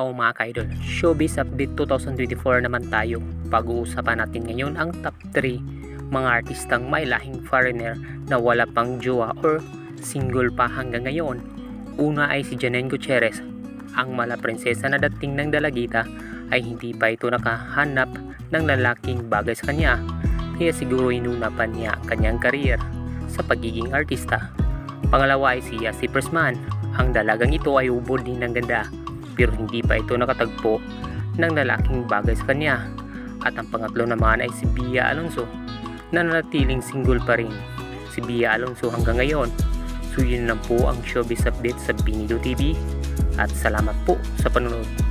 Oo mga ka-idol, Showbiz Update 2024 naman tayo. Pag-uusapan natin ngayon ang top 3 mga artistang may lahing foreigner na wala pang jowa or single pa hanggang ngayon. Una ay si Janine Gutierrez. Ang mala prinsesa na dating ng dalagita ay hindi pa ito nakahanap ng lalaking bagay sa kanya. Kaya siguro inuna pa niya ang kanyang career sa pagiging artista. Pangalawa ay si Yassi Persman. Ang dalagang ito ay ubod din ng ganda, pero hindi pa ito nakatagpo ng lalaking bagay sa kanya. At ang pangatlo naman ay si Bia Alonzo, na nanatiling single pa rin si Bia Alonzo hanggang ngayon. So yun lang po ang showbiz update sa Binido TV at salamat po sa panonood.